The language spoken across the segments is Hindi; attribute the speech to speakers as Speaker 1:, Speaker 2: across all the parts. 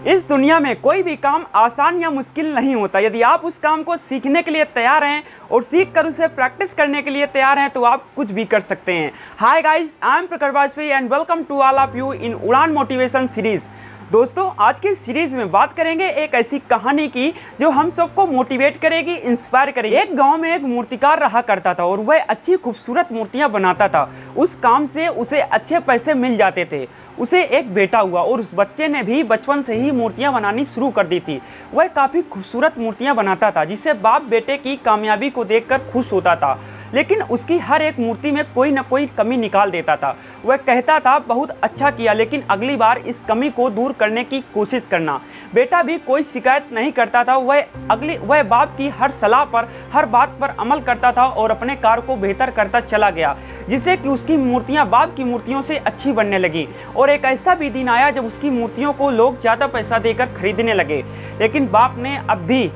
Speaker 1: इस दुनिया में कोई भी काम आसान या मुश्किल नहीं होता। यदि आप उस काम को सीखने के लिए तैयार हैं और सीख कर उसे प्रैक्टिस करने के लिए तैयार हैं तो आप कुछ भी कर सकते हैं। Hi guys, I am Prakhar Vajpayee and welcome to all of you in Udaan motivation series. दोस्तों, आज की सीरीज में बात करेंगे एक ऐसी कहानी की जो हम सबको मोटिवेट करेगी, इंस्पायर करेगी। एक गांव में एक मूर्तिकार रहा करता था और वह अच्छी खूबसूरत मूर्तियां बनाता था। उस काम से उसे अच्छे पैसे मिल जाते थे। उसे एक बेटा हुआ और उस बच्चे ने भी बचपन से ही मूर्तियां बनानी शुरू कर दी थी। वह काफ़ी खूबसूरत मूर्तियां बनाता था जिससे बाप बेटे की कामयाबी को देखकर खुश होता था, लेकिन उसकी हर एक मूर्ति में कोई न कोई कमी निकाल देता था। वह कहता था बहुत अच्छा किया, लेकिन अगली बार इस कमी को दूर करने की कोशिश करना। बेटा भी कोई शिकायत नहीं करता था। वह बाप की हर सलाह पर, हर बात पर अमल करता था और अपने कार्य को बेहतर करता चला गया, जिससे कि उसकी मूर्तियां बाप की मूर्तियों से अच्छी बनने लगी। और एक ऐसा भी दिन आया जब उसकी मूर्तियों को लोग ज़्यादा पैसा देकर खरीदने लगे, लेकिन बाप ने अब भी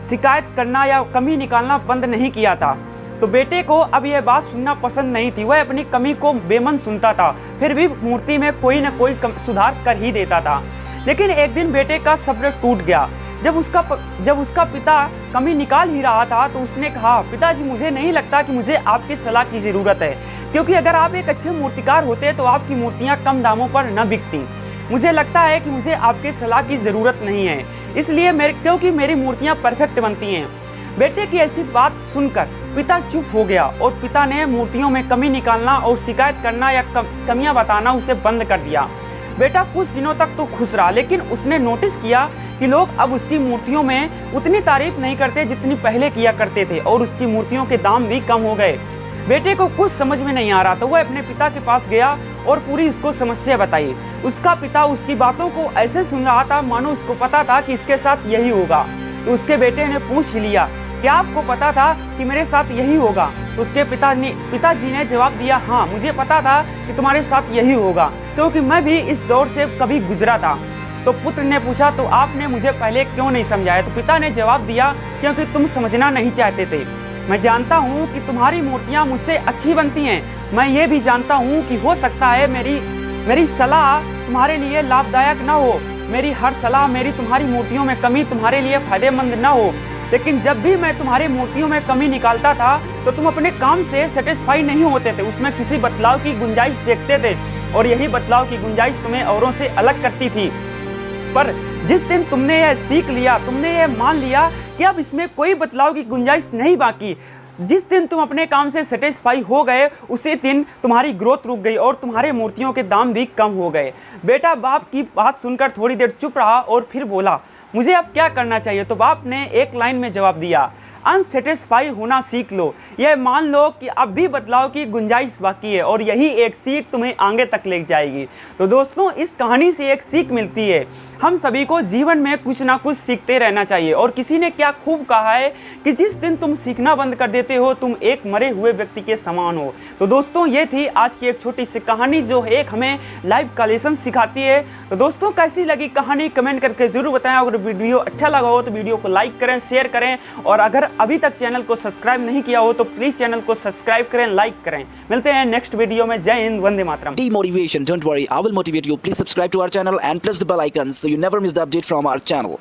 Speaker 1: शिकायत करना या कमी निकालना बंद नहीं किया था। तो बेटे को अब यह बात सुनना पसंद नहीं थी। वह अपनी कमी को बेमन सुनता था, फिर भी मूर्ति में कोई न कोई सुधार कर ही देता था। लेकिन एक दिन बेटे का सब्र टूट गया। जब उसका पिता कमी निकाल ही रहा था तो उसने कहा, पिताजी, मुझे नहीं लगता कि मुझे आपकी सलाह की ज़रूरत है, क्योंकि अगर आप एक अच्छे मूर्तिकार होते तो आपकी मूर्तियाँ कम दामों पर न बिकती। मुझे लगता है कि मुझे आपकी सलाह की ज़रूरत नहीं है, इसलिए क्योंकि मेरी मूर्तियाँ परफेक्ट बनती हैं। बेटे की ऐसी बात सुनकर पिता चुप हो गया और पिता ने मूर्तियों में कमी निकालना और शिकायत करना या कमियां बताना उसे बंद कर दिया। बेटा कुछ दिनों तक तो खुश रहा, लेकिन उसने नोटिस किया कि लोग अब उसकी मूर्तियों में उतनी तारीफ नहीं करते जितनी पहले किया करते थे और उसकी मूर्तियों के दाम भी कम हो गए। बेटे को कुछ समझ में नहीं आ रहा तो वह अपने पिता के पास गया और पूरी उसको समस्या बताई। उसका पिता उसकी बातों को ऐसे सुन रहा था मानो उसको पता था कि इसके साथ यही होगा। तो उसके बेटे ने पूछ लिया, क्या आपको पता था कि मेरे साथ यही होगा? तो उसके पिताजी ने जवाब दिया, हाँ, मुझे पता था कि तुम्हारे साथ यही होगा, क्योंकि मैं भी इस दौर से कभी गुजरा था। तो पुत्र ने पूछा, तो आपने मुझे पहले क्यों नहीं समझाया? तो पिता ने जवाब दिया, क्योंकि तुम समझना नहीं चाहते थे। मैं जानता हूँ कि तुम्हारी मूर्तियाँ मुझसे अच्छी बनती हैं। मैं ये भी जानता हूँ कि हो सकता है मेरी सलाह तुम्हारे लिए लाभदायक न हो, मेरी हर सलाह, तुम्हारी मूर्तियों में कमी तुम्हारे लिए फायदेमंद न हो, लेकिन जब भी मैं तुम्हारी मूर्तियों में कमी निकालता था तो तुम अपने काम से सेटिस्फाई नहीं होते थे, उसमें किसी बदलाव की गुंजाइश देखते थे और यही बदलाव की गुंजाइश तुम्हें औरों से अलग करती थी। पर जिस दिन तुमने यह सीख लिया, तुमने यह मान लिया कि अब इसमें कोई बदलाव की गुंजाइश नहीं बाकी, जिस दिन तुम अपने काम से सेटिस्फाई हो गए उसी दिन तुम्हारी ग्रोथ रुक गई और तुम्हारे मूर्तियों के दाम भी कम हो गए। बेटा बाप की बात सुनकर थोड़ी देर चुप रहा और फिर बोला, मुझे अब क्या करना चाहिए? तो बाप ने एक लाइन में जवाब दिया, अनसेटिस्फाई होना सीख लो। यह मान लो कि अब भी बदलाव की गुंजाइश बाकी है और यही एक सीख तुम्हें आगे तक ले जाएगी। तो दोस्तों, इस कहानी से एक सीख मिलती है, हम सभी को जीवन में कुछ ना कुछ सीखते रहना चाहिए। और किसी ने क्या खूब कहा है कि जिस दिन तुम सीखना बंद कर देते हो तुम एक मरे हुए व्यक्ति के समान हो। तो दोस्तों, ये थी आज की एक छोटी सी कहानी जो एक हमें लाइफ का लेसन सिखाती है। तो दोस्तों, कैसी लगी कहानी कमेंट करके जरूर बताएं। अगर वीडियो अच्छा लगा हो तो वीडियो को लाइक करें, शेयर करें, और अगर अभी तक चैनल को सब्सक्राइब नहीं किया हो तो प्लीज चैनल को सब्सक्राइब करें, लाइक करें। मिलते हैं नेक्स्ट वीडियो में। जय Hind, Vande Mataram.
Speaker 2: Demotivation, don't worry, I will motivate you. Please subscribe to our channel and press the bell icon so you never miss the update from our channel.